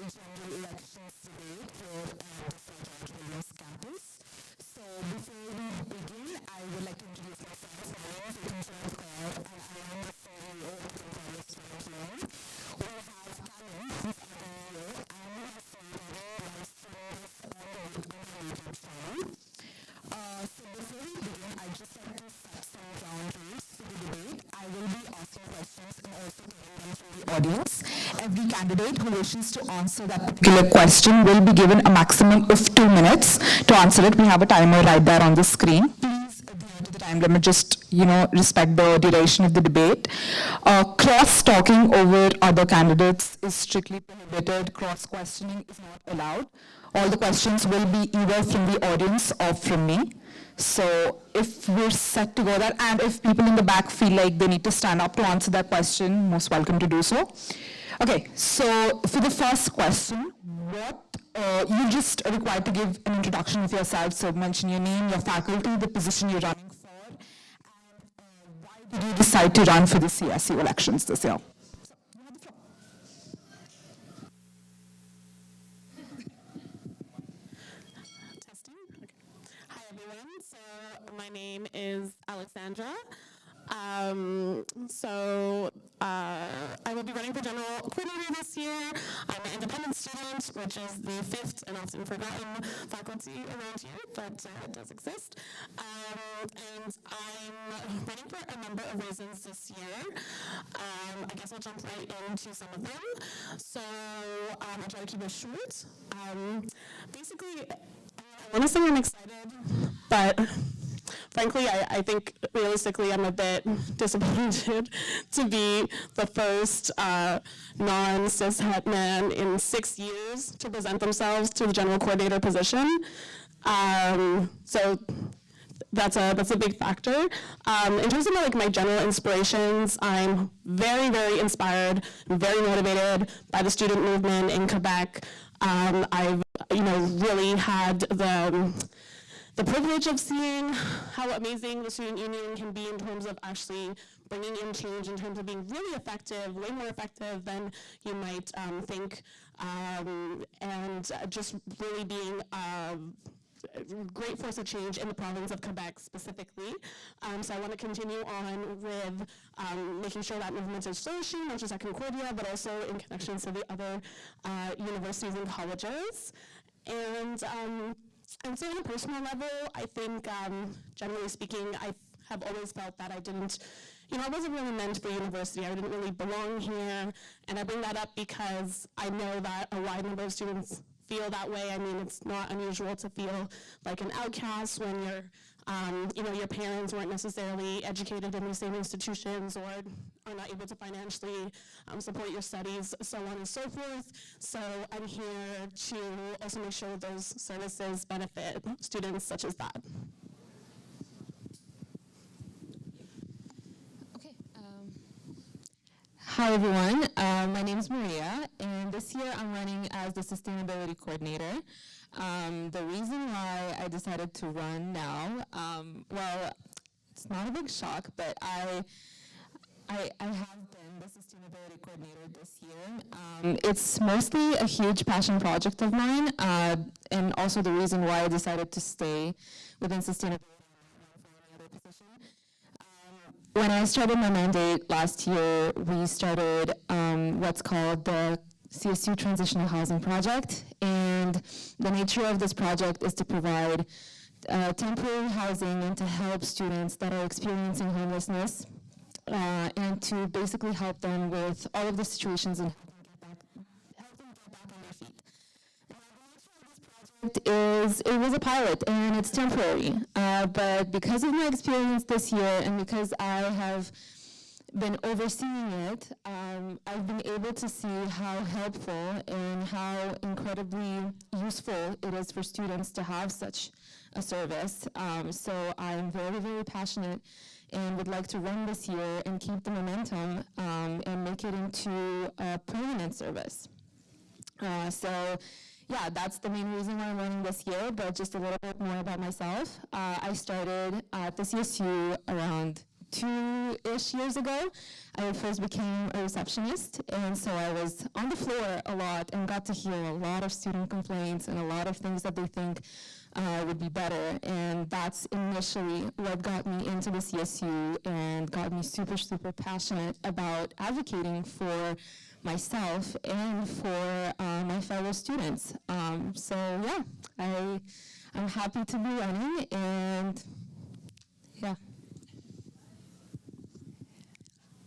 General Elections Debate here at the Montreal campus. So before we begin, I would like to introduce myself as well. You can join the call, and I am the CEO of the Montreal student loan. We have Callum, who's our CEO, and we have Sarah, live stream on the YouTube channel. So before we begin, I just like to set some ground rules for the debate. I will be asking questions and also giving them to the audience. Every candidate who wishes to answer that particular question will be given a maximum of 2 minutes to answer it. We have a timer right there on the screen. Please adhere to the time limit, just respect the duration of the debate. Cross-talking over other candidates is strictly prohibited. Cross-questioning is not allowed. All the questions will be either from the audience or from me. So if we're set to go there, and if people in the back feel like they need to stand up to answer that question, most welcome to do so. Okay, so for the first question, you're just required to give an introduction of yourself, so mention your name, your faculty, the position you're running for, and why did you decide to run for the CSU elections this year? My name is Alexandra. I will be running for general coordinator this year. I'm an independent student, which is the fifth and often forgotten faculty around here, but it does exist. And I'm running for a number of reasons this year. I guess I'll jump right into some of them. So I'll try to keep it short. Basically, I want to say I'm excited, but frankly, I think realistically I'm a bit disappointed to be the first non-cis het man in 6 years to present themselves to the general coordinator position. So that's a big factor. In terms of my general inspirations, I'm very, very inspired, very motivated by the student movement in Quebec. I've really had the privilege of seeing how amazing the student union can be in terms of actually bringing in change, in terms of being really effective, way more effective than you might think, and just really being a great force of change in the province of Quebec specifically. So I want to continue on with making sure that movement is flourishing, not just at Concordia, but also in connections to the other universities and colleges. And I'd say on a personal level, I think, generally speaking, I have always felt that I didn't, I wasn't really meant for university. I didn't really belong here. And I bring that up because I know that a wide number of students feel that way. I mean, it's not unusual to feel like an outcast when your parents weren't necessarily educated in the same institutions or are not able to financially support your studies, so on and so forth. So I'm here to also make sure those services benefit students such as that. Okay. Hi, everyone. My name is Maria, and this year I'm running as the sustainability coordinator. The reason why I decided to run now, well, it's not a big shock, but I have been the sustainability coordinator this year. It's mostly a huge passion project of mine, and also the reason why I decided to stay within sustainability for any other position. When I started my mandate last year, we started what's called the CSU Transitional Housing Project, and the nature of this project is to provide temporary housing and to help students that are experiencing homelessness and to basically help them with all of the situations and help them get back on their feet. And the nature of this project it was a pilot and it's temporary, but because of my experience this year and because I have been overseeing it, I've been able to see how helpful and how incredibly useful it is for students to have such a service. So I'm very, very passionate and would like to run this year and keep the momentum and make it into a permanent service. Yeah, that's the main reason why I'm running this year, but just a little bit more about myself. I started at the CSU around 2-ish years ago, I first became a receptionist, and so I was on the floor a lot and got to hear a lot of student complaints and a lot of things that they think would be better, and that's initially what got me into the CSU and got me super, super passionate about advocating for myself and for my fellow students. So yeah, I'm happy to be running, and yeah.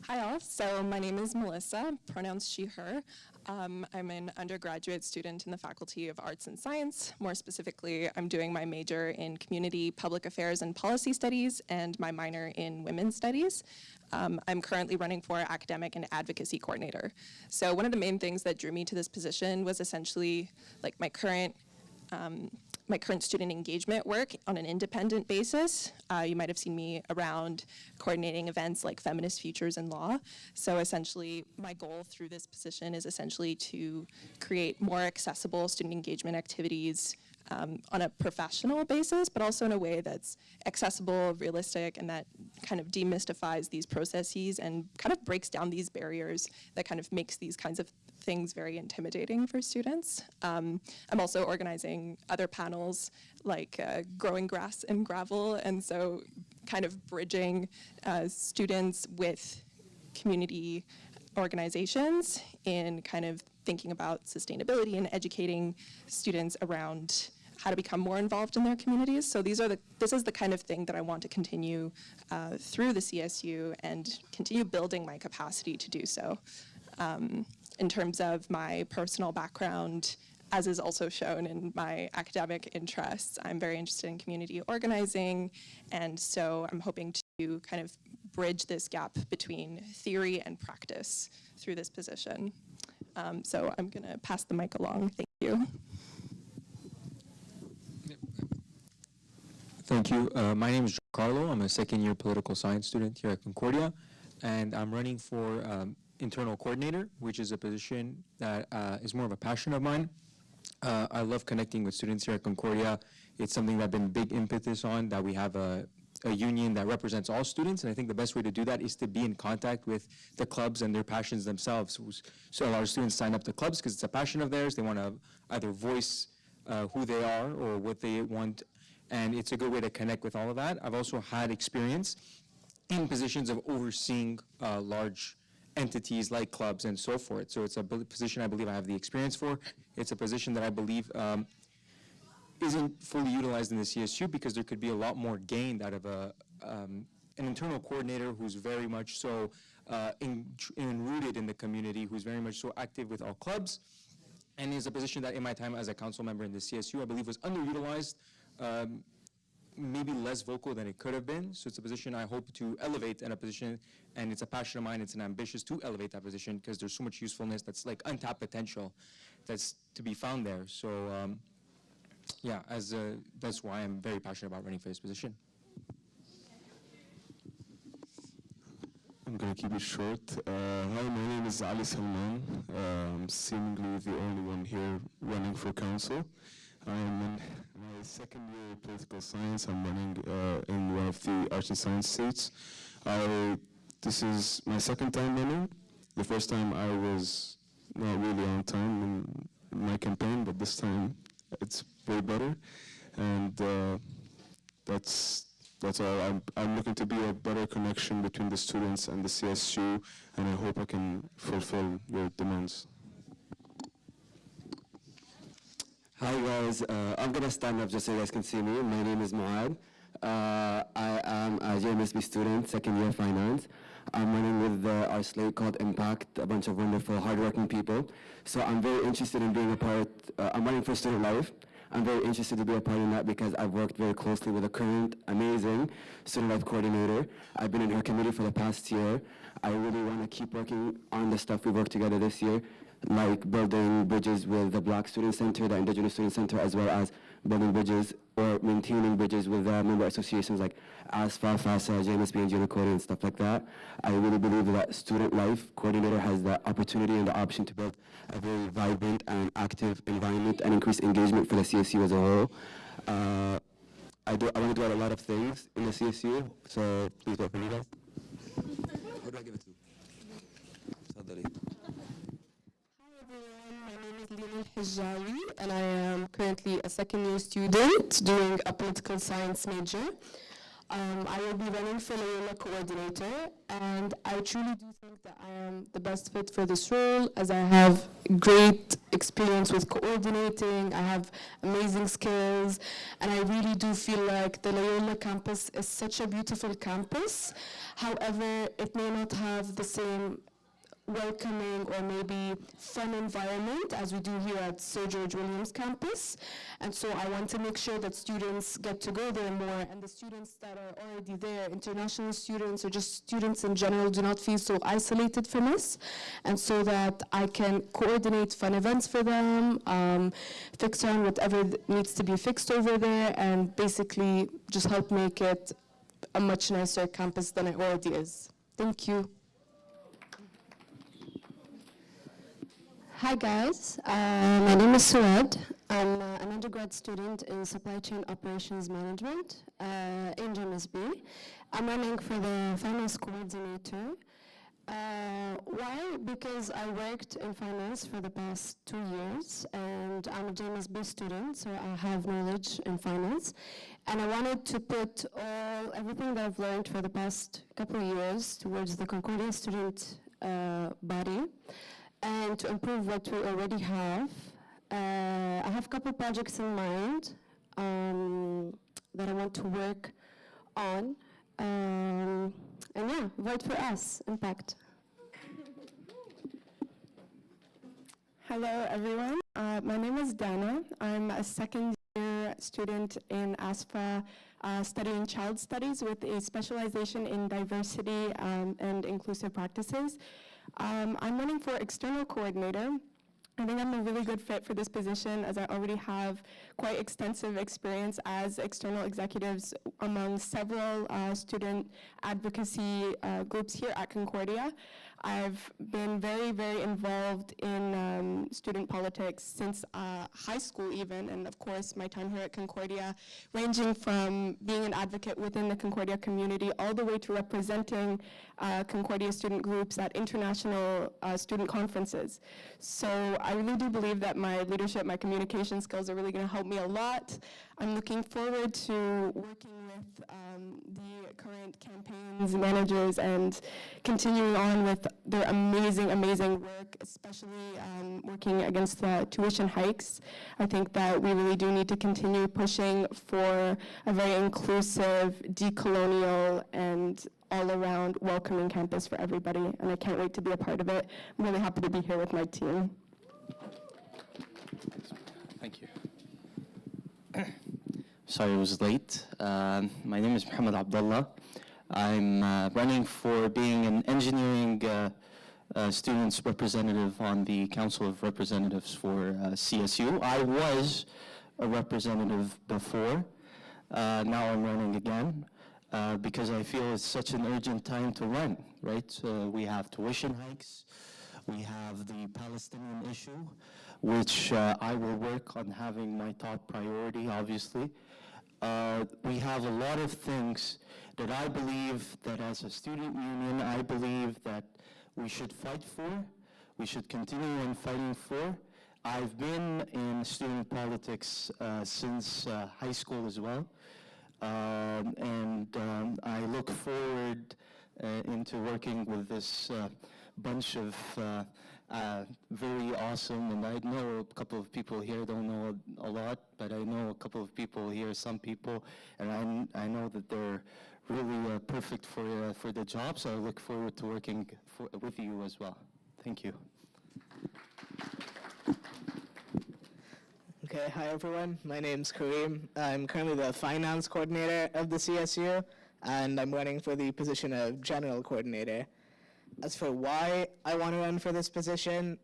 Hi all, so my name is Melissa, pronouns she, her. I'm an undergraduate student in the Faculty of Arts and Science. More specifically, I'm doing my major in Community, Public Affairs, and Policy Studies, and my minor in Women's Studies. I'm currently running for Academic and Advocacy Coordinator. So one of the main things that drew me to this position was essentially like my current student engagement work on an independent basis. You might have seen me around coordinating events like Feminist Futures in Law. So essentially, my goal through this position is essentially to create more accessible student engagement activities on a professional basis, but also in a way that's accessible, realistic, and that kind of demystifies these processes and kind of breaks down these barriers that kind of makes these kinds of things very intimidating for students. I'm also organizing other panels like growing grass and gravel, and so kind of bridging students with community organizations in kind of thinking about sustainability and educating students around how to become more involved in their communities. So this is the kind of thing that I want to continue through the CSU and continue building my capacity to do so. In terms of my personal background, as is also shown in my academic interests, I'm very interested in community organizing, and so I'm hoping to kind of bridge this gap between theory and practice through this position. So I'm going to pass the mic along. Thank you. Thank you. My name is Giancarlo. I'm a second-year political science student here at Concordia, and I'm running for internal coordinator, which is a position that is more of a passion of mine. I love connecting with students here at Concordia. It's something that I've been big impetus on, that we have a union that represents all students, and I think the best way to do that is to be in contact with the clubs and their passions themselves. So a lot of students sign up to clubs because it's a passion of theirs. They want to either voice who they are or what they want, and it's a good way to connect with all of that. I've also had experience in positions of overseeing large entities like clubs and so forth. So it's a position I believe I have the experience for. It's a position that I believe isn't fully utilized in the CSU because there could be a lot more gained out of an internal coordinator who's very much so rooted in the community, who's very much so active with all clubs, and is a position that in my time as a council member in the CSU, I believe was underutilized, maybe less vocal than it could have been. So it's a position I hope to elevate, in a position, and it's a passion of mine, it's an ambition to elevate that position because there's so much usefulness that's like untapped potential that's to be found there. So yeah, that's why I'm very passionate about running for this position. I'm going to keep it short. Hi, my name is Ali Salman. I'm seemingly the only one here running for council. I'm in my second year of political science. I'm running in one of the arts and science seats. This is my second time running. The first time I was not really on time in my campaign, but this time it's way better. And that's all. I'm looking to be a better connection between the students and the CSU, and I hope I can fulfill your demands. Hi guys, I'm gonna stand up just so you guys can see me. My name is Mohad. I am a JMSB student, second year finance. I'm running with our slate called Impact, a bunch of wonderful, hardworking people. So I'm very interested in being a part, I'm running for student life. I'm very interested to be a part in that because I've worked very closely with a current, amazing student life coordinator. I've been in her committee for the past year. I really want to keep working on the stuff we worked together this year, like building bridges with the Black Student Center, the Indigenous Student Center, as well as building bridges or maintaining bridges with member associations like ASFA, FASA, JMSB, and JUNICODE, and stuff like that. I really believe that student life coordinator has the opportunity and the option to build a very vibrant and active environment and increase engagement for the CSU as a whole. I want to do a lot of things in the CSU, so please vote for me, guys. تفضلي. Hi everyone, my name is Lina Hijawi and I am currently a second year student doing a political science major. I will be running for Loyola coordinator and I truly do think that I am the best fit for this role as I have great experience with coordinating, I have amazing skills, and I really do feel like the Loyola campus is such a beautiful campus. However, it may not have the same welcoming or maybe fun environment as we do here at Sir George Williams campus. And so I want to make sure that students get to go there more and the students that are already there, international students or just students in general, do not feel so isolated from us. And so that I can coordinate fun events for them, fix on whatever needs to be fixed over there, and basically just help make it a much nicer campus than it already is. Thank you. Hi guys, my name is Suad. I'm an undergrad student in Supply Chain Operations Management in GMSB. I'm running for the Finance Coordinator. Why? Because I worked in finance for the past 2 years and I'm a GMSB student, so I have knowledge in finance. And I wanted to put everything that I've learned for the past couple of years towards the Concordia student body. And to improve what we already have, I have a couple projects in mind that I want to work on. And yeah, vote for us, Impact. Hello everyone, my name is Dana. I'm a second year student in ASFA studying child studies with a specialization in diversity and inclusive practices. I'm running for external coordinator. I think I'm a really good fit for this position as I already have quite extensive experience as external executives among several student advocacy groups here at Concordia. I've been very, very involved in student politics since high school even, and of course my time here at Concordia, ranging from being an advocate within the Concordia community all the way to representing Concordia student groups at international student conferences. So I really do believe that my leadership, my communication skills are really going to help me a lot. I'm looking forward to working with the current campaigns managers and continuing on with their amazing, amazing work, especially working against the tuition hikes. I think that we really do need to continue pushing for a very inclusive, decolonial, and all-around welcoming campus for everybody, and I can't wait to be a part of it. I'm really happy to be here with my team. Thank you. Sorry I was late. My name is Muhammad Abdullah. I'm running for being an engineering students representative on the Council of Representatives for CSU. I was a representative before. Now I'm running again because I feel it's such an urgent time to run, right? We have tuition hikes. We have the Palestinian issue, which I will work on having my top priority, obviously. We have a lot of things that I believe that as a student union, I believe that we should fight for, we should continue on fighting for. I've been in student politics since high school as well, and I look forward into working with this bunch of very awesome, and I know a couple of people here don't know a lot, but I know a couple of people here, some people, and I know that they're really perfect for the job, so I look forward to working with you as well. Thank you. Okay, hi everyone. My name's Kareem. I'm currently the finance coordinator of the CSU, and I'm running for the position of general coordinator. As for why I want to run for this position,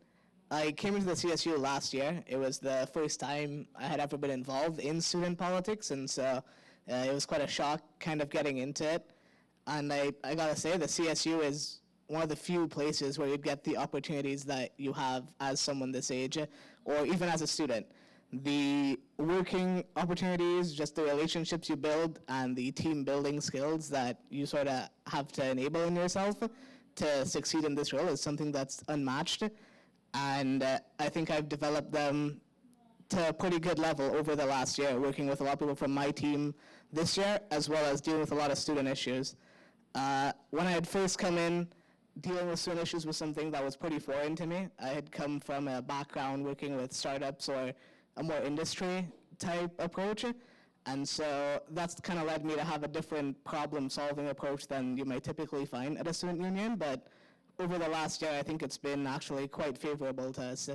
I came into the CSU last year. It was the first time I had ever been involved in student politics, and so it was quite a shock kind of getting into it. And I gotta say, the CSU is one of the few places where you get the opportunities that you have as someone this age, or even as a student. The working opportunities, just the relationships you build, and the team building skills that you sort of have to enable in yourself, to succeed in this role is something that's unmatched, and I think I've developed them to a pretty good level over the last year, working with a lot of people from my team this year, as well as dealing with a lot of student issues. When I had first come in, dealing with student issues was something that was pretty foreign to me. I had come from a background working with startups or a more industry type approach, and so that's kind of led me to have a different problem-solving approach than you might typically find at a student union. But over the last year, I think it's been actually quite favorable to us.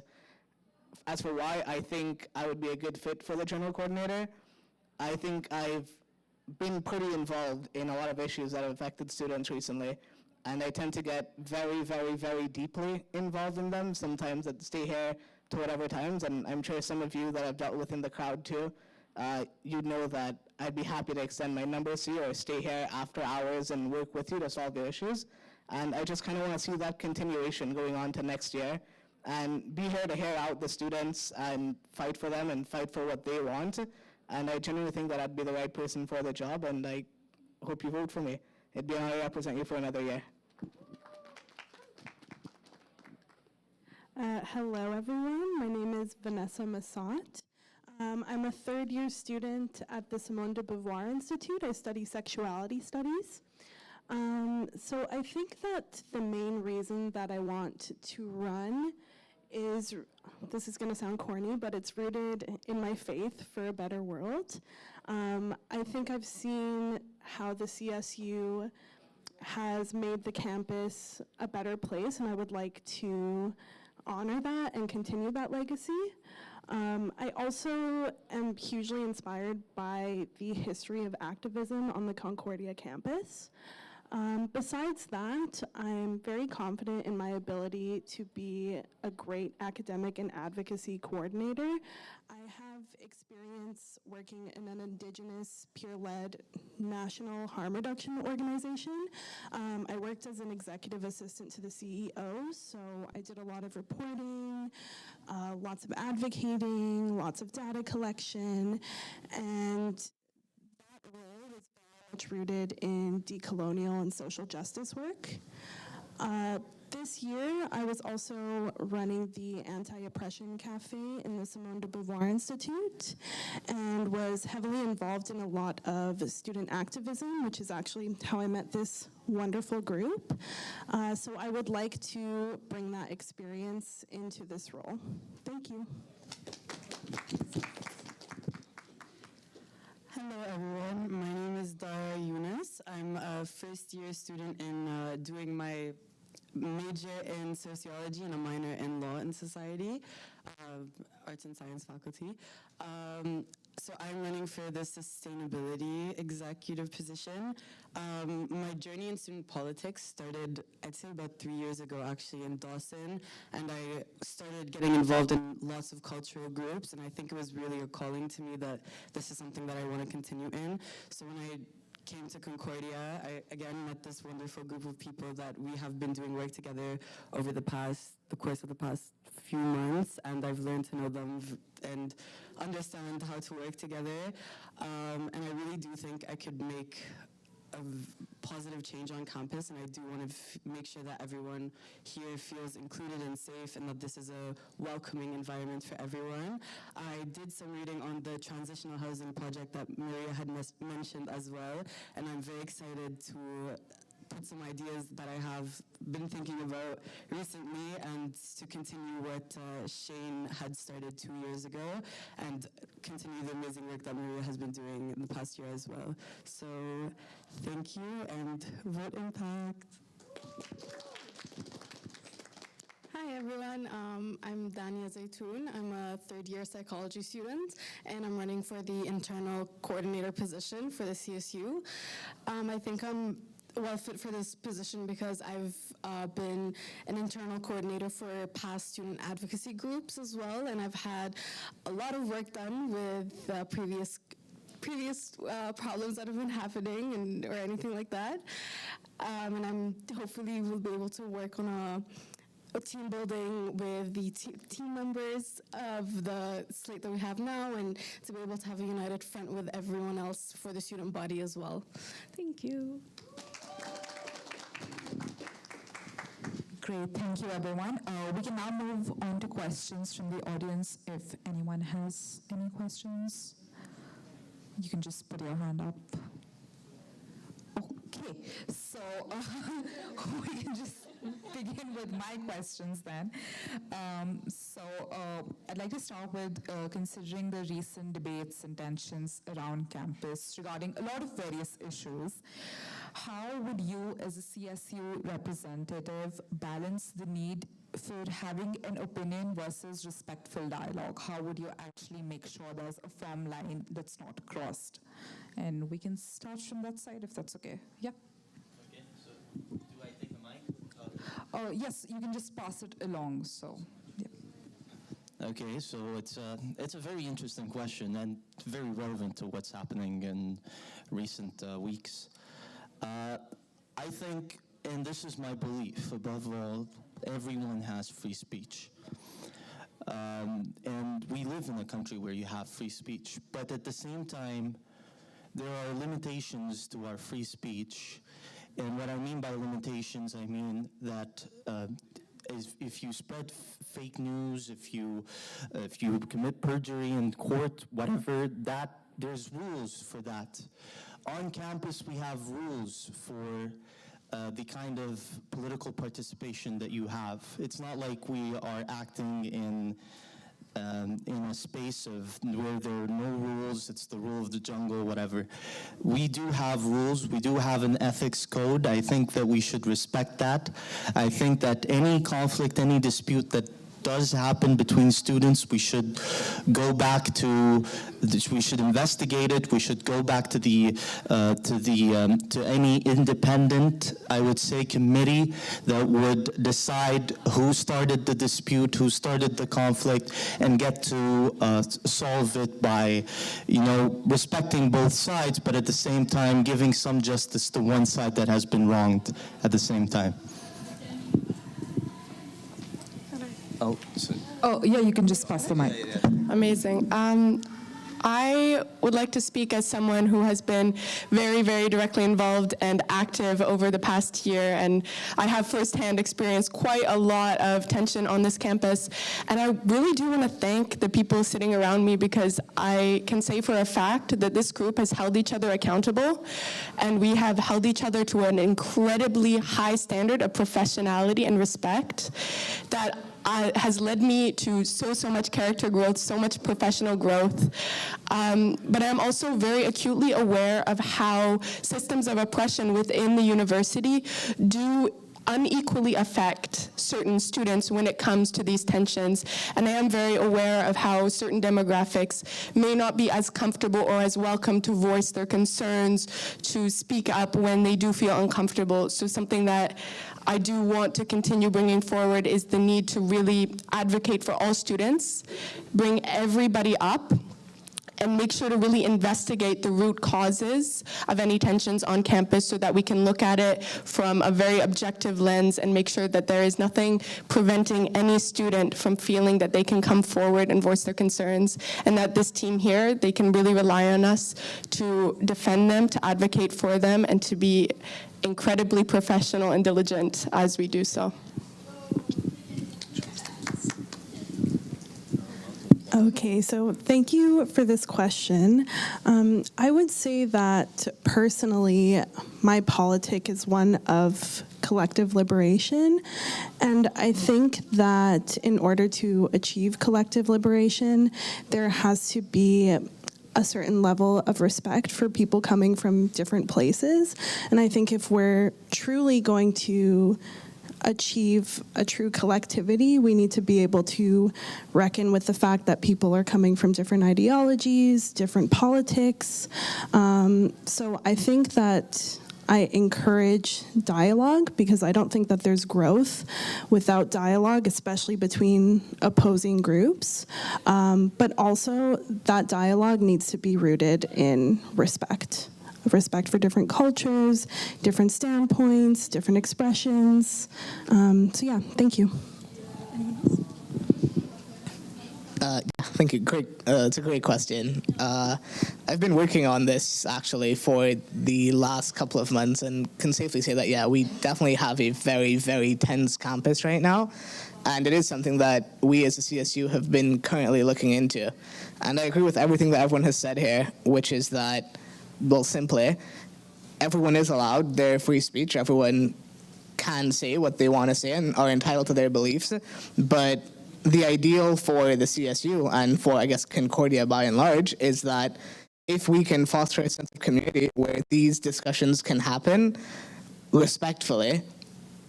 As for why I think I would be a good fit for the general coordinator, I think I've been pretty involved in a lot of issues that have affected students recently, and I tend to get very, very, very deeply involved in them, sometimes I'd stay here to whatever times, and I'm sure some of you that I've dealt with in the crowd too, you know that I'd be happy to extend my numbers to you or stay here after hours and work with you to solve your issues. And I just kind of want to see that continuation going on to next year and be here to hear out the students and fight for them and fight for what they want. And I genuinely think that I'd be the right person for the job, and I hope you vote for me. It'd be an honor to represent you for another year. Hello, everyone. My name is Vanessa Massat. I'm a third-year student at the Simone de Beauvoir Institute. I study sexuality studies. So I think that the main reason that I want to run is, this is going to sound corny, but it's rooted in my faith for a better world. I think I've seen how the CSU has made the campus a better place, and I would like to honor that and continue that legacy. I also am hugely inspired by the history of activism on the Concordia campus. Besides that, I'm very confident in my ability to be a great academic and advocacy coordinator. I have experience working in an Indigenous peer-led national harm reduction organization. I worked as an executive assistant to the CEO, so I did a lot of reporting, lots of advocating, lots of data collection, and that role was very much rooted in decolonial and social justice work. This year, I was also running the Anti-Oppression Cafe in the Simone de Beauvoir Institute and was heavily involved in a lot of student activism, which is actually how I met this wonderful group. So I would like to bring that experience into this role. Thank you. Hello everyone, my name is Dara Yunus. I'm a first-year student in doing my major in sociology and a minor in law and society, arts and science faculty. So I'm running for the sustainability executive position. My journey in student politics started, I'd say about 3 years ago actually in Dawson, and I started getting involved in lots of cultural groups, and I think it was really a calling to me that this is something that I want to continue in. So when I came to Concordia, I again met this wonderful group of people that we have been doing work together over the course of the past few months, and I've learned to know them and understand how to work together. And I really do think I could make a positive change on campus, and I do want to make sure that everyone here feels included and safe, and that this is a welcoming environment for everyone. I did some reading on the transitional housing project that Maria had mentioned as well, and I'm very excited to put some ideas that I have been thinking about recently and to continue what Shane had started 2 years ago and continue the amazing work that Maria has been doing in the past year as well. So thank you and vote Impact. Hi everyone, I'm Dania Zaytoun. I'm a third-year psychology student, and I'm running for the internal coordinator position for the CSU. I think I'm well fit for this position because I've been an internal coordinator for past student advocacy groups as well, and I've had a lot of work done with previous problems that have been happening or anything like that. And I'm hopefully will be able to work on a team building with the team members of the slate that we have now, and to be able to have a united front with everyone else for the student body as well. Thank you. Great, thank you everyone. We can now move on to questions from the audience. If anyone has any questions, you can just put your hand up. Okay, so we can just begin with my questions then. I'd like to start with considering the recent debates and tensions around campus regarding a lot of various issues. How would you, as a CSU representative, balance the need for having an opinion versus respectful dialogue? How would you actually make sure there's a firm line that's not crossed? And we can start from that side if that's okay. Yeah. Okay, so do I take the mic? Yes, you can just pass it along. So, yeah. Okay, so it's a very interesting question and very relevant to what's happening in recent weeks. I think, and this is my belief, above all, everyone has free speech. And we live in a country where you have free speech, but at the same time, there are limitations to our free speech. And what I mean by limitations, I mean that if you spread fake news, if you commit perjury in court, whatever, that there's rules for that. On campus, we have rules for the kind of political participation that you have. It's not like we are acting in a space of where there are no rules, it's the rule of the jungle, whatever. We do have rules, we do have an ethics code. I think that we should respect that. I think that any conflict, any dispute that does happen between students, we should go back to, we should investigate it. We should go back to to any independent, I would say, committee that would decide who started the dispute, who started the conflict, and get to solve it by, respecting both sides, but at the same time giving some justice to one side that has been wronged at the same time. Oh, yeah, you can just pass the mic. Amazing. I would like to speak as someone who has been very, very directly involved and active over the past year, and I have firsthand experienced quite a lot of tension on this campus. And I really do want to thank the people sitting around me, because I can say for a fact that this group has held each other accountable, and we have held each other to an incredibly high standard of professionality and respect that has led me to so much character growth, so much professional growth. But I'm also very acutely aware of how systems of oppression within the university do unequally affect certain students when it comes to these tensions. And I am very aware of how certain demographics may not be as comfortable or as welcome to voice their concerns, to speak up when they do feel uncomfortable. So something that I do want to continue bringing forward is the need to really advocate for all students, bring everybody up, and make sure to really investigate the root causes of any tensions on campus so that we can look at it from a very objective lens and make sure that there is nothing preventing any student from feeling that they can come forward and voice their concerns, and that this team here, they can really rely on us to defend them, to advocate for them, and to be incredibly professional and diligent as we do so. Okay, so thank you for this question. I would say that personally, my politic is one of collective liberation. And I think that in order to achieve collective liberation, there has to be a certain level of respect for people coming from different places. And I think if we're truly going to achieve a true collectivity, we need to be able to reckon with the fact that people are coming from different ideologies, different politics. So I think that I encourage dialogue, because I don't think that there's growth without dialogue, especially between opposing groups. But also that dialogue needs to be rooted in respect. Respect for different cultures, different standpoints, different expressions. So yeah, thank you. Thank you. Great. It's a great question. I've been working on this actually for the last couple of months, and can safely say that we definitely have a very, very tense campus right now, and it is something that we as a CSU have been currently looking into. And I agree with everything that everyone has said here, which is that, well, simply, everyone is allowed their free speech. Everyone can say what they want to say and are entitled to their beliefs, but the ideal for the CSU and for, I guess, Concordia by and large is that if we can foster a sense of community where these discussions can happen respectfully,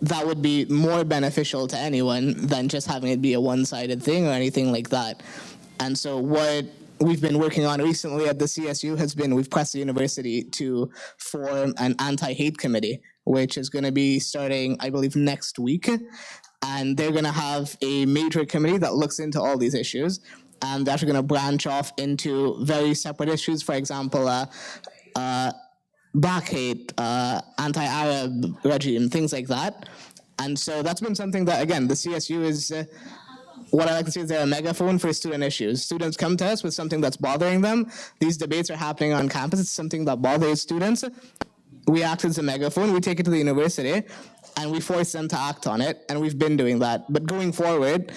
that would be more beneficial to anyone than just having it be a one-sided thing or anything like that. And so what we've been working on recently at the CSU has been, we've pressed the university to form an anti-hate committee, which is going to be starting, I believe, next week. And they're going to have a major committee that looks into all these issues. And they're actually going to branch off into very separate issues. For example, black hate, anti-Arab regime, things like that. And so that's been something that, again, the CSU is what I like to say is they're a megaphone for student issues. Students come to us with something that's bothering them. These debates are happening on campus. It's something that bothers students. We act as a megaphone. We take it to the university, and we force them to act on it, and we've been doing that. But going forward,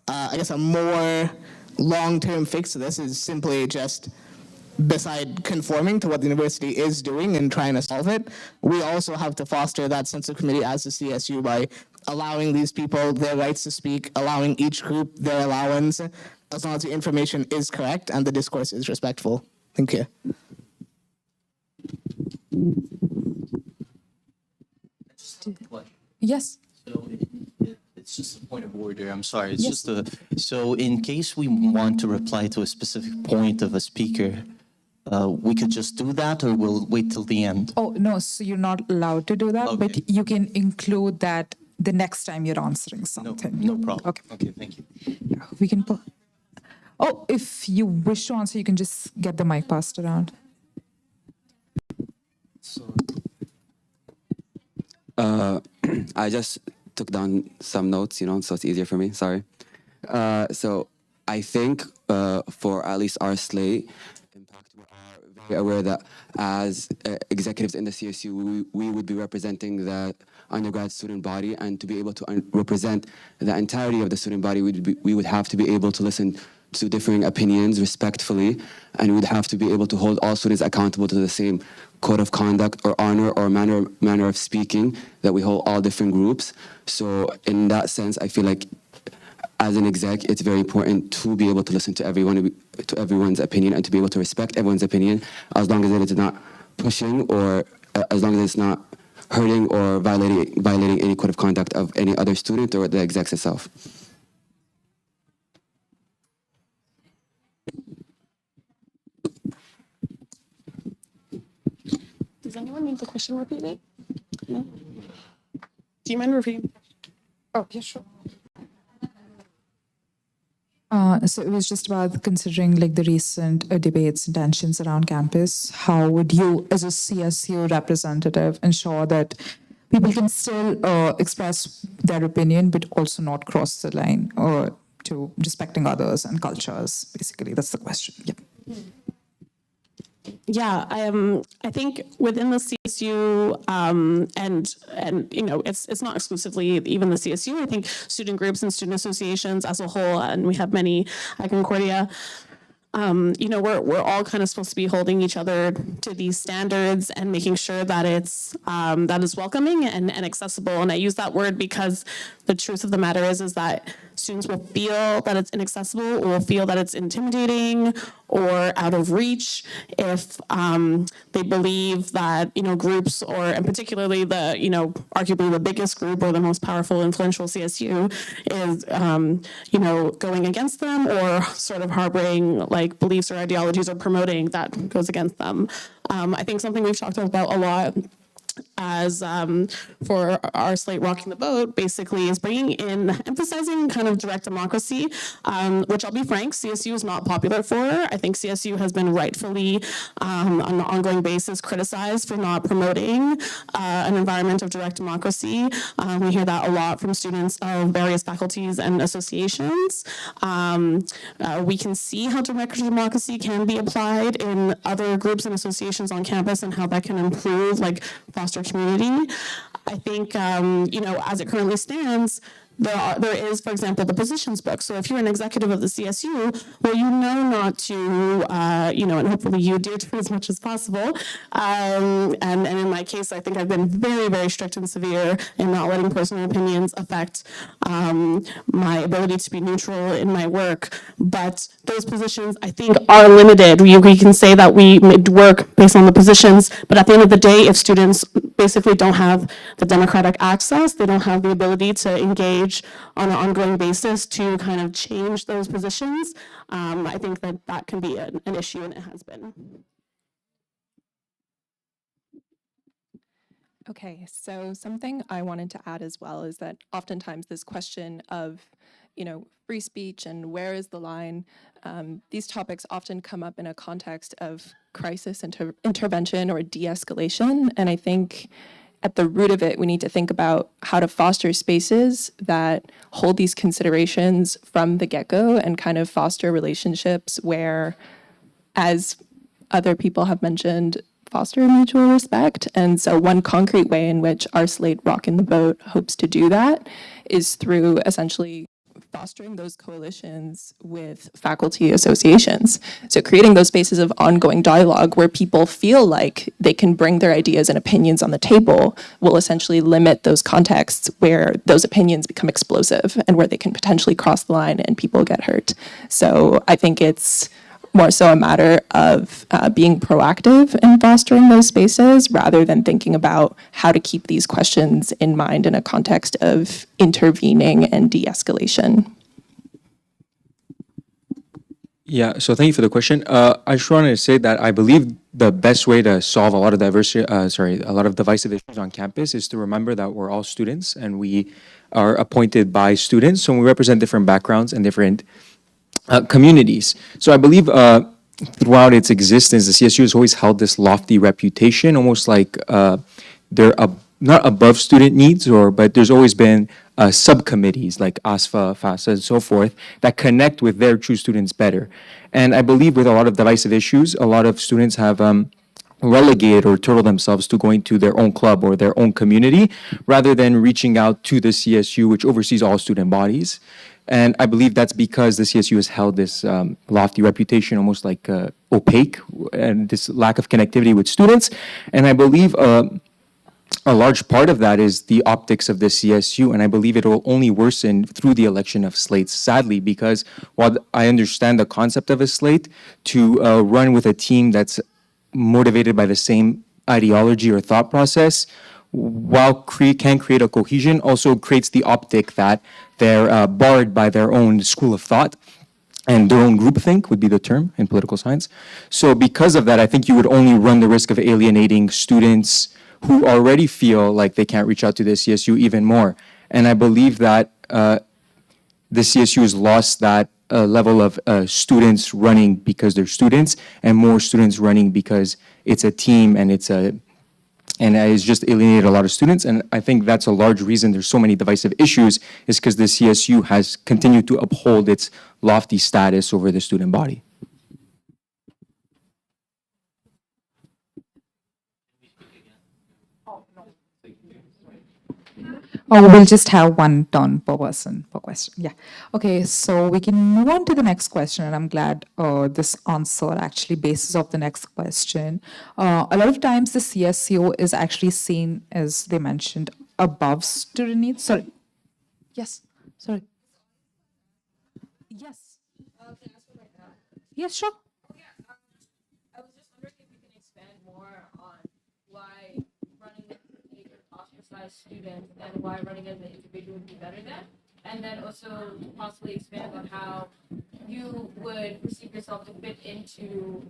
I guess a more long-term fix to this is simply just, beside conforming to what the university is doing and trying to solve it, we also have to foster that sense of community as the CSU by allowing these people their rights to speak, allowing each group their allowance, as long as the information is correct and the discourse is respectful. Thank you. Yes. So it's just a point of order. I'm sorry. It's just a. So in case we want to reply to a specific point of a speaker, we could just do that, or we'll wait till the end. Oh, no, so you're not allowed to do that, Okay. but you can include that the next time you're answering something. No problem. Okay. Okay, thank you. Yeah, we can put. Oh, if you wish to answer, you can just get the mic passed around. I just took down some notes, so it's easier for me. Sorry. So I think for at least our slate, we are very aware that as executives in the CSU, we would be representing the undergrad student body, and to be able to represent the entirety of the student body, we would have to be able to listen to differing opinions respectfully, and we would have to be able to hold all students accountable to the same code of conduct or honor or manner of speaking that we hold all different groups. So in that sense, I feel like as an exec, it's very important to be able to listen to everyone's opinion and to be able to respect everyone's opinion, as long as it is not pushing or as long as it's not hurting or violating any code of conduct of any other student or the execs itself. Does anyone need the question repeated? No? Do you mind repeating? Oh, yeah, sure. So it was just about considering like the recent debates and tensions around campus. How would you, as a CSU representative, ensure that people can still express their opinion, but also not cross the line or to respecting others and cultures? Basically, that's the question. Yep. Yeah, I think within the CSU, and it's not exclusively even the CSU. I think student groups and student associations as a whole, and we have many at Concordia. We're all kind of supposed to be holding each other to these standards and making sure that it's that is welcoming and accessible. And I use that word because the truth of the matter is that students will feel that it's inaccessible or will feel that it's intimidating or out of reach if they believe that groups, or and particularly the arguably the biggest group or the most powerful, influential CSU is going against them or sort of harboring like beliefs or ideologies or promoting that goes against them. I think something we've talked about a lot as for our slate Rocking the Boat basically is bringing in, emphasizing kind of direct democracy, which I'll be frank, CSU is not popular for. I think CSU has been rightfully on an ongoing basis criticized for not promoting an environment of direct democracy. We hear that a lot from students of various faculties and associations. We can see how direct democracy can be applied in other groups and associations on campus and how that can improve, like foster community. I think, as it currently stands, there is, for example, the positions book. So if you're an executive of the CSU, well, you know not to, and hopefully you adhere to it as much as possible. And in my case, I think I've been very, very strict and severe in not letting personal opinions affect my ability to be neutral in my work. But those positions, I think, are limited. We can say that we work based on the positions, but at the end of the day, if students basically don't have the democratic access, they don't have the ability to engage on an ongoing basis to kind of change those positions, I think that can be an issue, and it has been. Okay, so something I wanted to add as well is that oftentimes this question of, free speech and where is the line, these topics often come up in a context of crisis intervention or de-escalation, and I think at the root of it, we need to think about how to foster spaces that hold these considerations from the get-go and kind of foster relationships where, as other people have mentioned, foster mutual respect. And so one concrete way in which our slate Rockin' the Boat hopes to do that is through essentially fostering those coalitions with faculty associations. So creating those spaces of ongoing dialogue where people feel like they can bring their ideas and opinions on the table will essentially limit those contexts where those opinions become explosive and where they can potentially cross the line and people get hurt. So I think it's more so a matter of being proactive in fostering those spaces rather than thinking about how to keep these questions in mind in a context of intervening and de-escalation. Yeah, so thank you for the question. I just wanted to say that I believe the best way to solve a lot of a lot of divisive issues on campus is to remember that we're all students and we are appointed by students, so we represent different backgrounds and different communities. So I believe throughout its existence, the CSU has always held this lofty reputation, almost like they're not above student needs, but there's always been subcommittees like ASFA, FASA, and so forth that connect with their true students better. And I believe with a lot of divisive issues, a lot of students have relegated or turtle themselves to going to their own club or their own community rather than reaching out to the CSU, which oversees all student bodies. And I believe that's because the CSU has held this lofty reputation, almost like opaque, and this lack of connectivity with students. And I believe a large part of that is the optics of the CSU, and I believe it will only worsen through the election of slates, sadly, because while I understand the concept of a slate, to run with a team that's motivated by the same ideology or thought process, while can create a cohesion, also creates the optic that they're barred by their own school of thought, and their own groupthink would be the term in political science. So because of that, I think you would only run the risk of alienating students who already feel like they can't reach out to the CSU even more. And I believe that the CSU has lost that level of students running because they're students and more students running because it's a team and it's just alienated a lot of students. And I think that's a large reason there's so many divisive issues is because the CSU has continued to uphold its lofty status over the student body. Oh, we'll just have one turn per person per question. Yeah. Okay, so we can move on to the next question, and I'm glad this answer actually bases off the next question. A lot of times the CSU is actually seen, as they mentioned, above student needs. Sorry. Yes. Sorry. Yes. Yes, sure. Student and why running as an individual would be better than, and then also possibly expand on how you would perceive yourself to fit into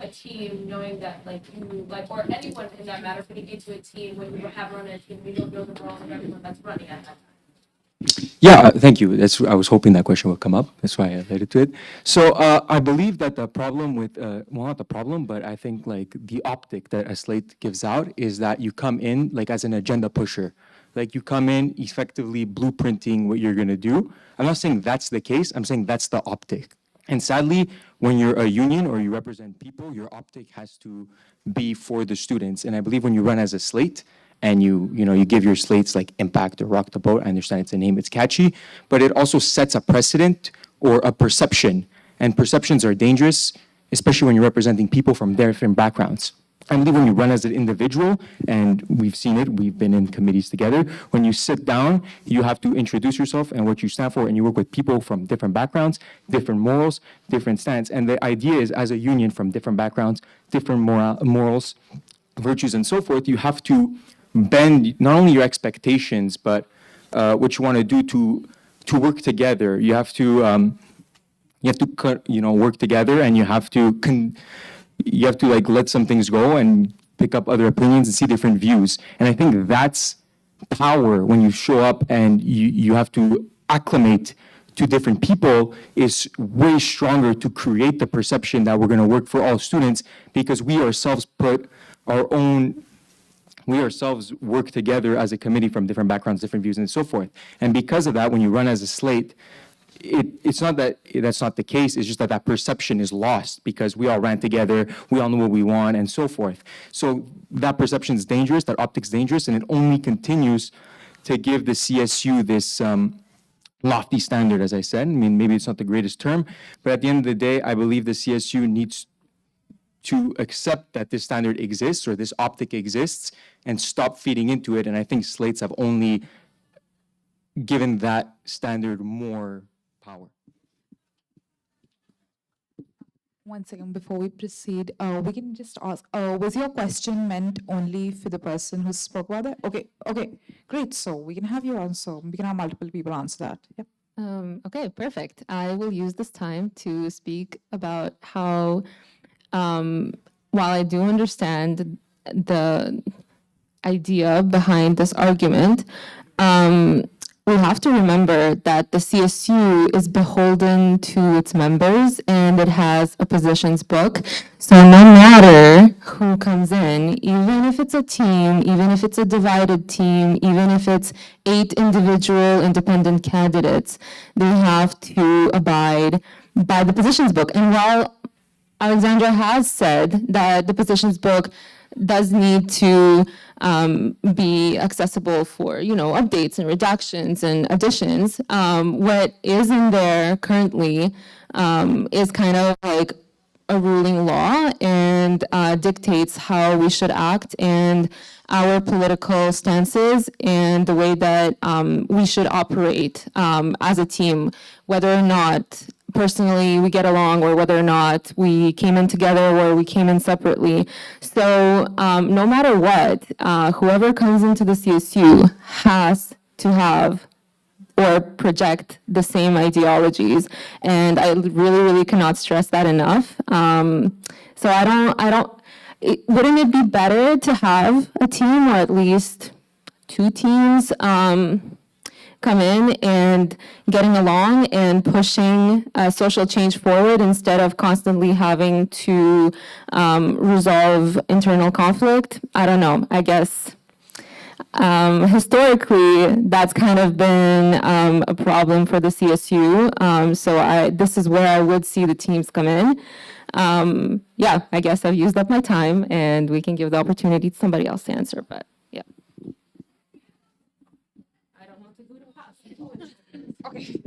a team, knowing that like you like, or anyone in that matter fitting into a team when you have run a team, you don't know the roles of everyone that's running at that time? Yeah, thank you. I was hoping that question would come up. That's why I related to it. So I believe that the problem with, well, not the problem, but I think like the optic that a slate gives out is that you come in like as an agenda pusher. Like you come in effectively blueprinting what you're gonna do. I'm not saying that's the case. I'm saying that's the optic. And sadly, when you're a union or you represent people, your optic has to be for the students. And I believe when you run as a slate, and you give your slates like impact or rock the boat. I understand it's a name, it's catchy, but it also sets a precedent or a perception. And perceptions are dangerous, especially when you're representing people from different backgrounds. I believe when you run as an individual, and we've seen it, we've been in committees together, when you sit down, you have to introduce yourself and what you stand for, and you work with people from different backgrounds, different morals, different stance. And the idea is, as a union from different backgrounds, different morals, virtues, and so forth, you have to bend not only your expectations, but what you want to do to work together. You have to work together, and you have to like let some things go and pick up other opinions and see different views. And I think that's power when you show up and you have to acclimate to different people is way stronger to create the perception that we're going to work for all students, because we ourselves work together as a committee from different backgrounds, different views, and so forth. And because of that, when you run as a slate, it's not that that's not the case, it's just that that perception is lost because we all ran together, we all know what we want, and so forth. So that perception is dangerous, that optic's dangerous, and it only continues to give the CSU this lofty standard, as I said. I mean, maybe it's not the greatest term, but at the end of the day, I believe the CSU needs to accept that this standard exists or this optic exists and stop feeding into it. And I think slates have only given that standard more power. One second before we proceed, we can just ask, was your question meant only for the person who spoke about that? Okay, great. So we can have your answer. We can have multiple people answer that. Yep. Okay, perfect. I will use this time to speak about how, while I do understand the idea behind this argument, we have to remember that the CSU is beholden to its members and it has a positions book. So no matter who comes in, even if it's a team, even if it's a divided team, even if it's 8 individual independent candidates, they have to abide by the positions book. And while Alexandra has said that the positions book does need to be accessible for, updates and redactions and additions. What is in there currently is kind of like a ruling law and dictates how we should act and our political stances and the way that we should operate as a team, whether or not personally we get along or whether or not we came in together or we came in separately. So no matter what, whoever comes into the CSU has to have or project the same ideologies. And I really, really cannot stress that enough. So wouldn't it be better to have a team or at least 2 teams come in and getting along and pushing social change forward instead of constantly having to resolve internal conflict? I don't know, I guess. Historically, that's kind of been a problem for the CSU. So this is where I would see the teams come in. Yeah, I guess I've used up my time and we can give the opportunity to somebody else to answer, but yeah. Okay.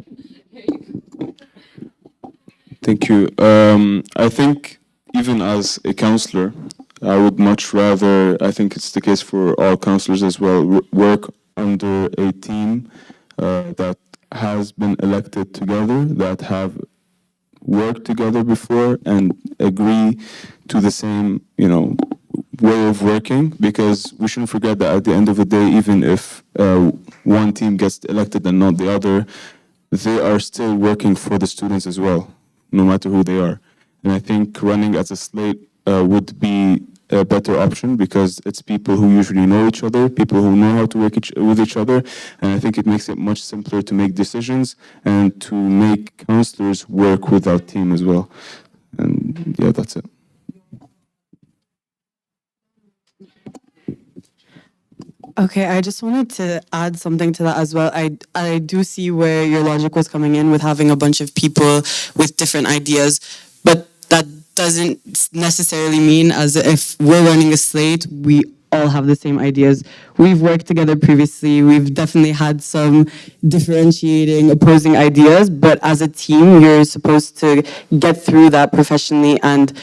Thank you. I think even as a counselor, I would much rather, I think it's the case for all counselors as well, work under a team that has been elected together, that have worked together before and agree to the same, way of working, because we shouldn't forget that at the end of the day, even if one team gets elected and not the other, they are still working for the students as well, no matter who they are. And I think running as a slate would be a better option, because it's people who usually know each other, people who know how to work with each other, and I think it makes it much simpler to make decisions and to make counselors work with our team as well. And yeah, that's it. Okay, I just wanted to add something to that as well. I do see where your logic was coming in with having a bunch of people with different ideas, but that doesn't necessarily mean as if we're running a slate, we all have the same ideas. We've worked together previously. We've definitely had some differentiating, opposing ideas, but as a team, you're supposed to get through that professionally and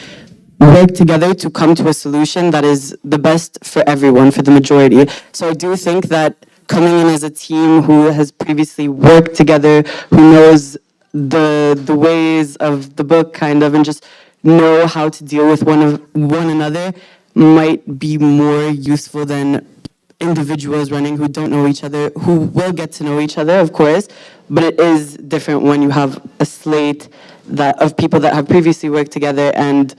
work together to come to a solution that is the best for everyone, for the majority. So I do think that coming in as a team who has previously worked together, who knows the ways of the book kind of, and just know how to deal with one another might be more useful than individuals running who don't know each other, who will get to know each other, of course, but it is different when you have a slate of people that have previously worked together and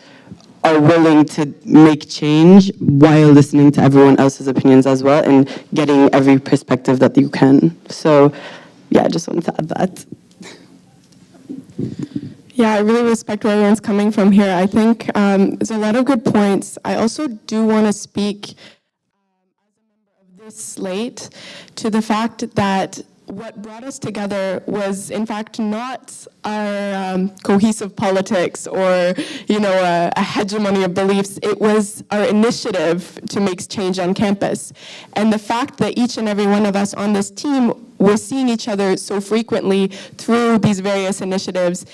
are willing to make change while listening to everyone else's opinions as well and getting every perspective that you can. So, yeah, I just wanted to add that. Yeah, I really respect where everyone's coming from here. I think there's a lot of good points. I also do want to speak as a member of this slate to the fact that what brought us together was, in fact, not our cohesive politics or, a hegemony of beliefs. It was our initiative to make change on campus. And the fact that each and every one of us on this team were seeing each other so frequently through these various initiatives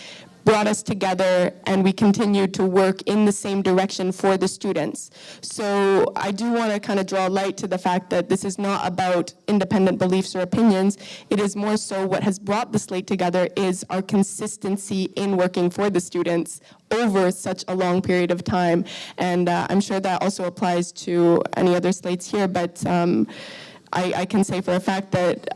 brought us together, and we continued to work in the same direction for the students. So I do want to kind of draw light to the fact that this is not about independent beliefs or opinions. It is more so what has brought the slate together is our consistency in working for the students over such a long period of time. And I'm sure that also applies to any other slates here, but I can say for a fact that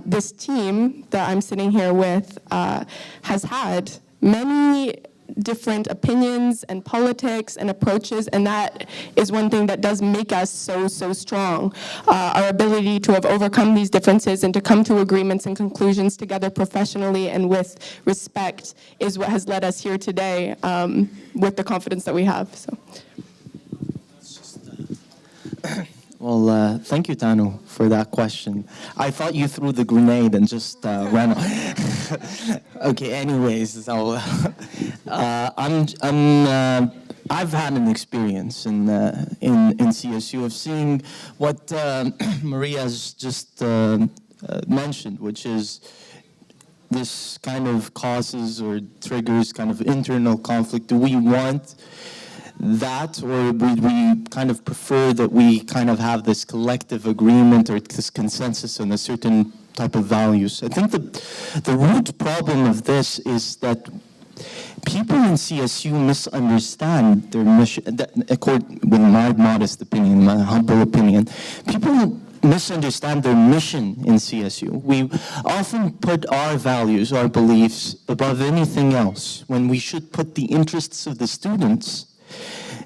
this team that I'm sitting here with has had many different opinions and politics and approaches, and that is one thing that does make us so strong. Our ability to have overcome these differences and to come to agreements and conclusions together professionally and with respect is what has led us here today with the confidence that we have. So. Well, thank you, Tanu, for that question. I thought you threw the grenade and just ran. Okay. Anyways, so I've had an experience in CSU of seeing what Maria's just mentioned, which is this kind of causes or triggers kind of internal conflict. Do we want that, or would we kind of prefer that we kind of have this collective agreement or this consensus on a certain type of values? I think the root problem of this is that people in CSU misunderstand their mission. With my modest opinion, my humble opinion, people misunderstand their mission in CSU. We often put our values, our beliefs above anything else, when we should put the interests of the students.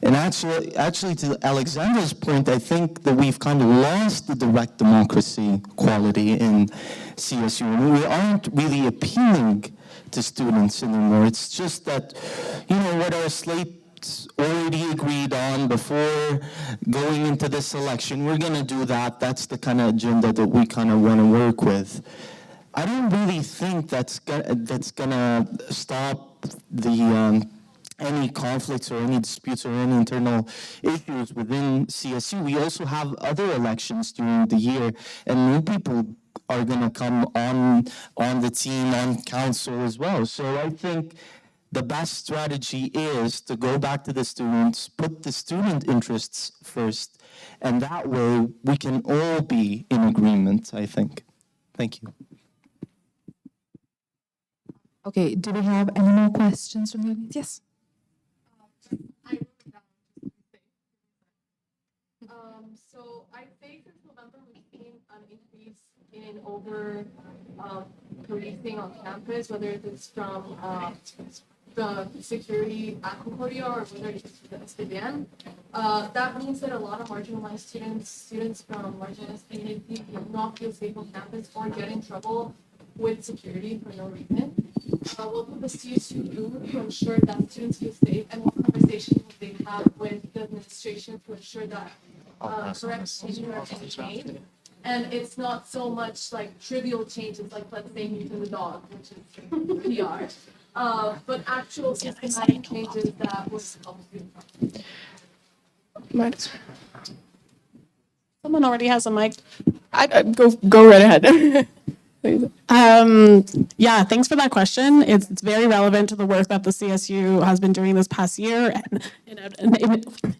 And actually, to Alexandra's point, I think that we've kind of lost the direct democracy quality in CSU. And we aren't really appealing to students anymore. It's just that, what our slate already agreed on before going into this election, we're going to do that. That's the kind of agenda that we kind of want to work with. I don't really think that's gonna stop the any conflicts or any disputes or any internal issues within CSU. We also have other elections during the year, and new people are going to come on the team, on council as well. So I think the best strategy is to go back to the students, put the student interests first, and that way we can all be in agreement, I think. Thank you. Okay, do we have any more questions from the audience? Yes. So I think since November we've seen an increase in over policing on campus, whether it's from the security at Concordia or whether it's the SPVM, that means that a lot of marginalized students from marginalized communities will not feel safe on campus or get in trouble with security for no reason. What will the CSU do to ensure that students feel safe, and what conversations will they have with the administration to ensure that correct changes are being made? And it's not so much like trivial changes, like let's say muting the dog, which is PR, but actual systematic changes that would help students. Someone already has a mic. Go right ahead. Yeah, thanks for that question. It's very relevant to the work that the CSU has been doing this past year, and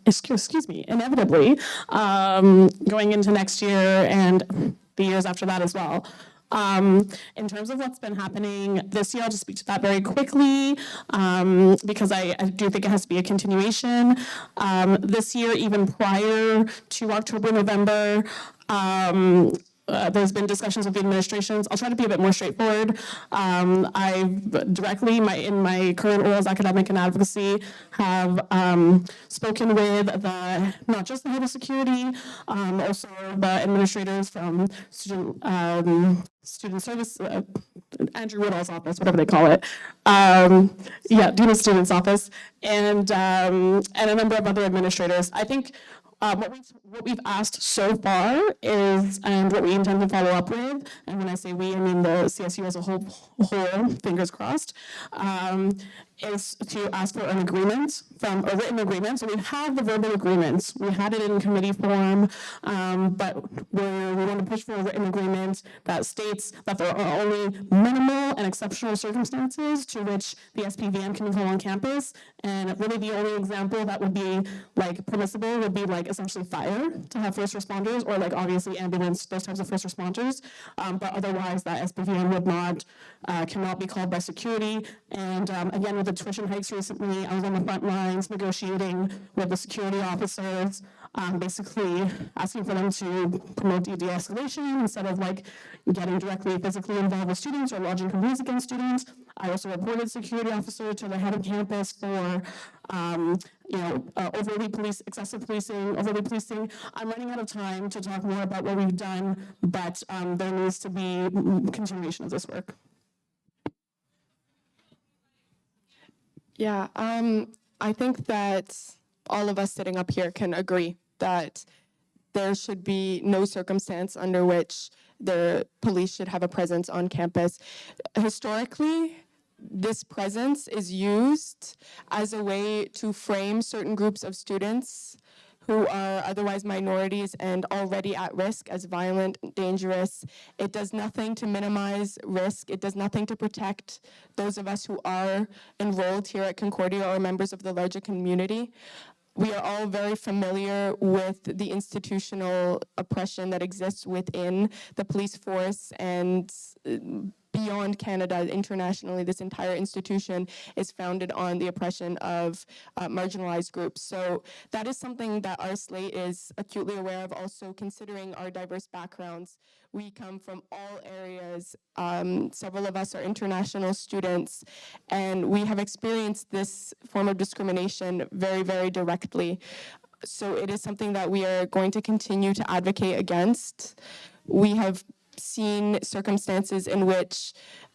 excuse me, inevitably going into next year and the years after that as well. In terms of what's been happening this year, I'll just speak to that very quickly because I do think it has to be a continuation. This year, even prior to October, November, there's been discussions with the administrations. I'll try to be a bit more straightforward. I've directly, in my current role as academic and advocacy, have spoken with not just the head of security, also the administrators from student service, Andrew Woodall's office, whatever they call it. Dean of Students' office, and a number of other administrators. I think what we've asked so far is, and what we intend to follow up with, and when I say we, I mean the CSU as a whole, fingers crossed, is to ask for an agreement, a written agreement. So we have the verbal agreements. We had it in committee form, but we want to push for a written agreement that states that there are only minimal and exceptional circumstances to which the SPVM can go on campus. And really the only example that would be like permissible would be like essentially fire to have first responders, or like obviously ambulance, those types of first responders. But otherwise that SPVM would not, cannot be called by security. And again, with the tuition hikes recently, I was on the front lines negotiating with the security officers, basically asking for them to promote de-escalation instead of like getting directly physically involved with students or lodging complaints against students. I also reported security officer to the head of campus for excessive policing, overly policing. I'm running out of time to talk more about what we've done, but there needs to be continuation of this work. Yeah, I think that all of us sitting up here can agree that there should be no circumstance under which the police should have a presence on campus. Historically, this presence is used as a way to frame certain groups of students who are otherwise minorities and already at risk as violent, dangerous. It does nothing to minimize risk. It does nothing to protect those of us who are enrolled here at Concordia or members of the larger community. We are all very familiar with the institutional oppression that exists within the police force, and beyond Canada, internationally, this entire institution is founded on the oppression of marginalized groups. So that is something that our slate is acutely aware of, also considering our diverse backgrounds. We come from all areas. Several of us are international students, and we have experienced this form of discrimination very, very directly. So it is something that we are going to continue to advocate against. We have seen circumstances in which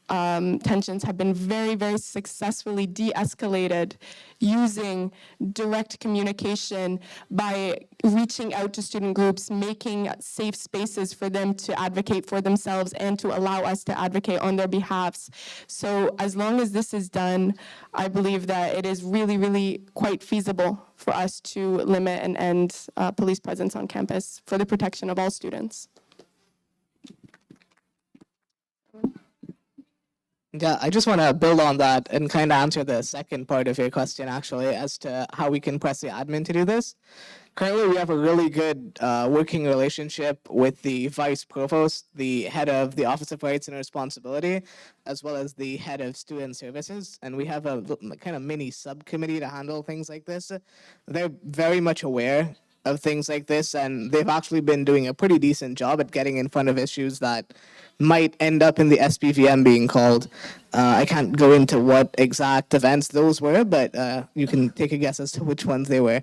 tensions have been very, very successfully de-escalated using direct communication by reaching out to student groups, making safe spaces for them to advocate for themselves and to allow us to advocate on their behalves. So as long as this is done, I believe that it is really, really quite feasible for us to limit and end police presence on campus for the protection of all students. Yeah, I just want to build on that and kind of answer the second part of your question, actually, as to how we can press the admin to do this. Currently, we have a really good working relationship with the vice provost, the head of the Office of Rights and Responsibility, as well as the head of student services. And we have a kind of mini subcommittee to handle things like this. They're very much aware of things like this, and they've actually been doing a pretty decent job at getting in front of issues that might end up in the SPVM being called. I can't go into what exact events those were, but you can take a guess as to which ones they were.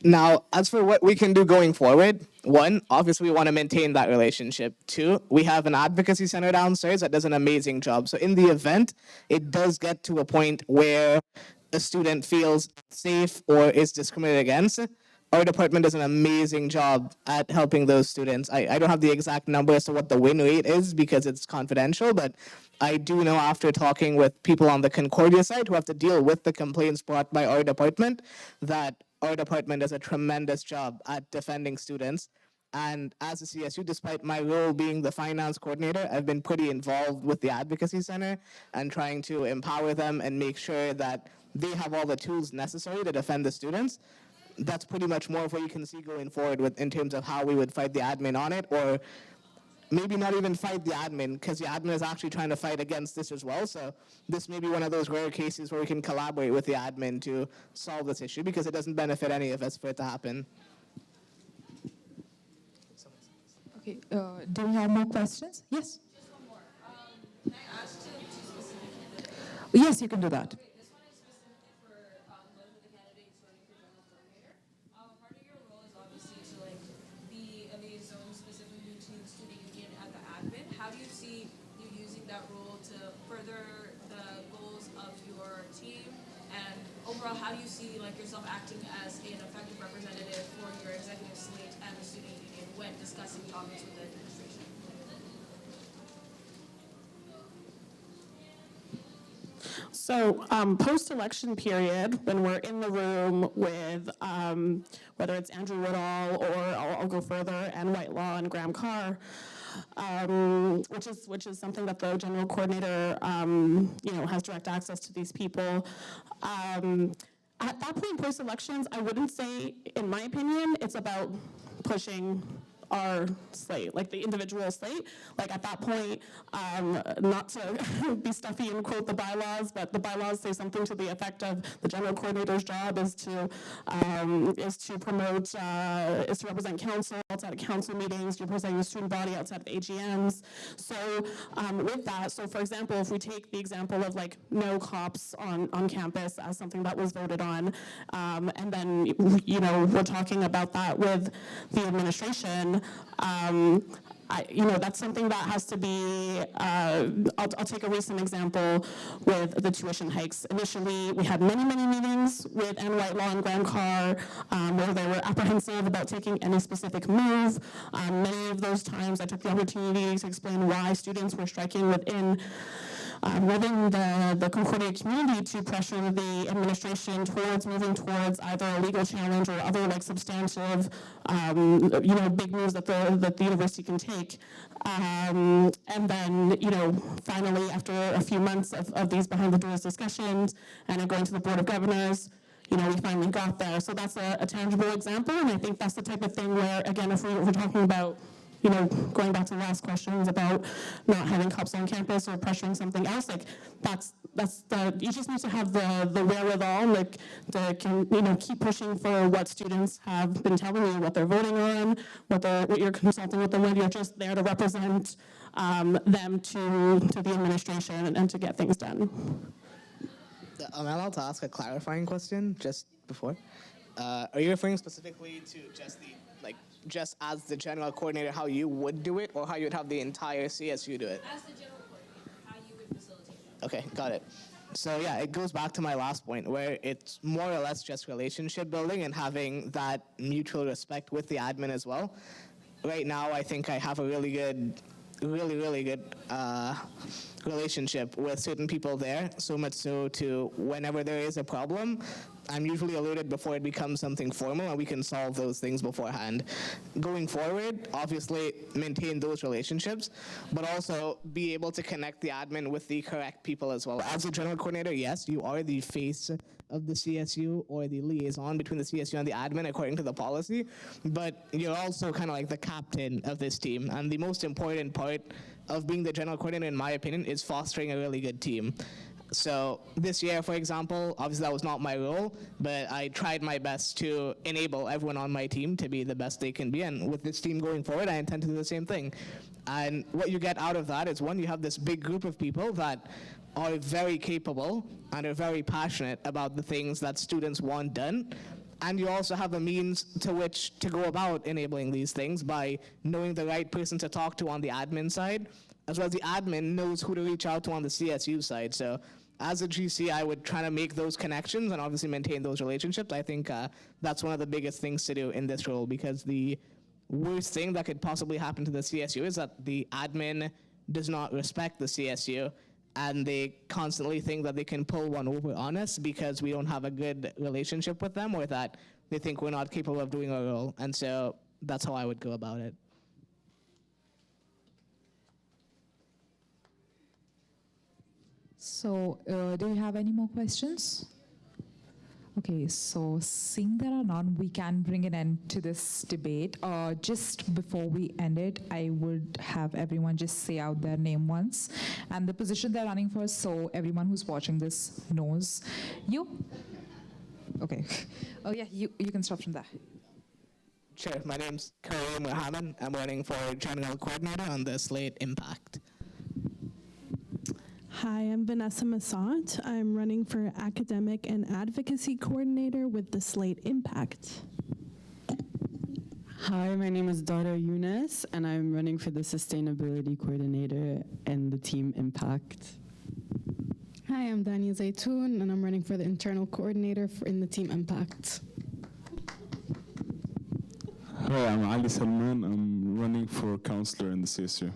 Now, as for what we can do going forward, one, obviously we want to maintain that relationship. Two, we have an advocacy center downstairs that does an amazing job. So in the event it does get to a point where a student feels safe or is discriminated against, our department does an amazing job at helping those students. I don't have the exact number as to what the win rate is because it's confidential, but I do know after talking with people on the Concordia side who have to deal with the complaints brought by our department that our department does a tremendous job at defending students. And as a CSU, despite my role being the finance coordinator, I've been pretty involved with the Advocacy Center and trying to empower them and make sure that they have all the tools necessary to defend the students. That's pretty much more of what you can see going forward with in terms of how we would fight the admin on it, or maybe not even fight the admin, because the admin is actually trying to fight against this as well. So this may be one of those rare cases where we can collaborate with the admin to solve this issue, because it doesn't benefit any of us for it to happen. Okay, do we have more questions? Yes? Just one more. Can I ask two specific? Yes, you can do that. This one is specifically for both of the candidates running for general coordinator. Part of your role is obviously to be a liaison specifically between the student union and the admin. How do you see you using that role to further the goals of your team? And overall, how do you see yourself acting as an effective representative for your executive slate and the student union when discussing topics with the administration? So post-election period, when we're in the room with whether it's Andrew Woodall or I'll go further, and Whitelaw and Graham Carr, which is something that the general coordinator has direct access to these people. At that point, post-elections, I wouldn't say, in my opinion, it's about pushing our slate, the individual slate. At that point, not to be stuffy and quote the bylaws, but the bylaws say something to the effect of the general coordinator's job is to promote, is to represent council outside of council meetings, to represent the student body outside of AGMs. So with that, so for example, if we take the example of no cops on campus as something that was voted on, and then we're talking about that with the administration. That's something that has to be, I'll take a recent example with the tuition hikes. Initially, we had many, many meetings with Ann Whitelaw and Graham Carr where they were apprehensive about taking any specific move. Many of those times, I took the opportunity to explain why students were striking within the Concordia community to pressure the administration towards moving towards either a legal challenge or other substantive, big moves that the university can take. And then, finally, after a few months of these behind the doors discussions and going to the Board of Governors, we finally got there. So that's a tangible example, and I think that's the type of thing where, again, if we're talking about going back to the last questions about not having cops on campus or pressuring something else, you just need to have the wherewithal, to keep pushing for what students have been telling you, what they're voting on, what you're consulting with them with. You're just there to represent them to the administration and to get things done. Am I allowed to ask a clarifying question just before? Are you referring specifically to just as the general coordinator, how you would do it, or how you would have the entire CSU do it? As the general coordinator, how you would facilitate that? Okay, got it. So yeah, it goes back to my last point, where it's more or less just relationship building and having that mutual respect with the admin as well. Right now, I think I have a really good relationship with certain people there, so much so to whenever there is a problem, I'm usually alerted before it becomes something formal, and we can solve those things beforehand. Going forward, obviously maintain those relationships, but also be able to connect the admin with the correct people as well. As a general coordinator, yes, you are the face of the CSU or the liaison between the CSU and the admin according to the policy, but you're also kind of like the captain of this team, and the most important part of being the general coordinator, in my opinion, is fostering a really good team. So this year, for example, obviously that was not my role, but I tried my best to enable everyone on my team to be the best they can be. And with this team going forward, I intend to do the same thing. And what you get out of that is, one, you have this big group of people that are very capable and are very passionate about the things that students want done. And you also have a means to which to go about enabling these things by knowing the right person to talk to on the admin side, as well as the admin knows who to reach out to on the CSU side. So as a GC, I would try to make those connections and obviously maintain those relationships. I think that's one of the biggest things to do in this role, because the worst thing that could possibly happen to the CSU is that the admin does not respect the CSU, and they constantly think that they can pull one over on us because we don't have a good relationship with them, or that they think we're not capable of doing our role. And so that's how I would go about it. So, do you have any more questions? Okay, so seeing there are none, we can bring an end to this debate. Just before we end it, I would have everyone just say out their name once and the position they're running for, so everyone who's watching this knows. You? Okay. Oh yeah, you can start from there. Sure, my name's Kareem Muhammad. I'm running for General Coordinator on the Slate Impact. Hi, I'm Vanessa Massat. I'm running for Academic and Advocacy Coordinator with the Slate Impact. Hi, my name is Dara Yunus, and I'm running for the Sustainability Coordinator and the Team Impact. Hi, I'm Dania Zaytoun, and I'm running for the Internal Coordinator in the Team Impact. Hi, I'm Ali Salman. I'm running for Counselor in the CSU.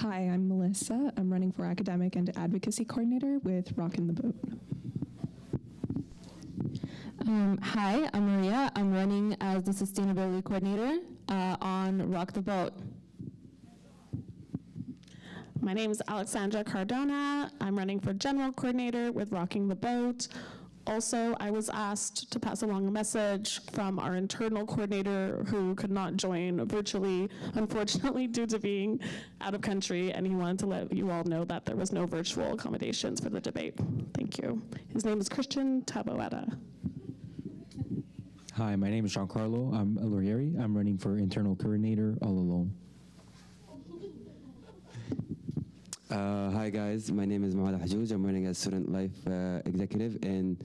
Hi, I'm Melissa. I'm running for Academic and Advocacy Coordinator with Rockin' the Boat. Hi, I'm Maria. I'm running as the Sustainability Coordinator on Rock the Boat. My name is Alexandra Cardona. I'm running for General Coordinator with Rocking the Boat. Also, I was asked to pass along a message from our internal coordinator who could not join virtually, unfortunately, due to being out of country, and he wanted to let you all know that there was no virtual accommodations for the debate. Thank you. His name is Christian Taboeta. Hi, my name is Giancarlo. I'm a Laurieri. I'm running for internal coordinator all alone. Hi guys, my name is Mohamed Hajouj. I'm running as Student Life Executive in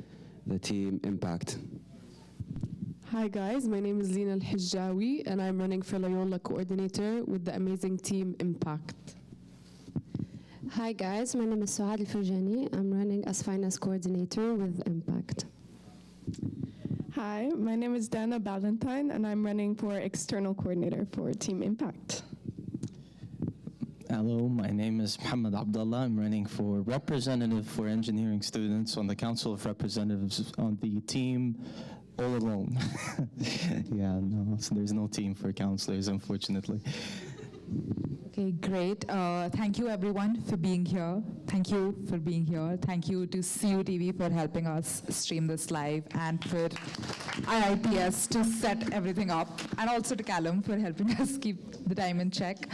the Team Impact. Hi guys, my name is Lina Al-Hijjawi and I'm running for Loyola Coordinator with the amazing Team Impact. Hi guys, my name is Suad Al-Furjani. I'm running as Finance Coordinator with Impact. Hi, my name is Dana Ballantyne and I'm running for External Coordinator for Team Impact. Hello, my name is Muhammad Abdullah. I'm running for Representative for Engineering Students on the Council of Representatives on the team all alone. Yeah, no, so there's no team for counselors, unfortunately. Okay, great. Thank you everyone for being here. Thank you for being here. Thank you to CUTV for helping us stream this live, and for IIPS to set everything up, and also to Callum for helping us keep the time in check.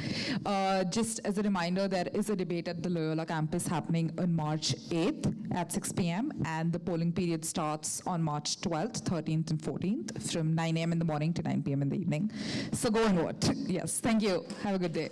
Just as a reminder, there is a debate at the Loyola campus happening on March 8th at 6 p.m. and the polling period starts on March 12th, 13th, and 14th from 9 a.m. in the morning to 9 p.m. in the evening. So go and vote. Yes, thank you. Have a good day.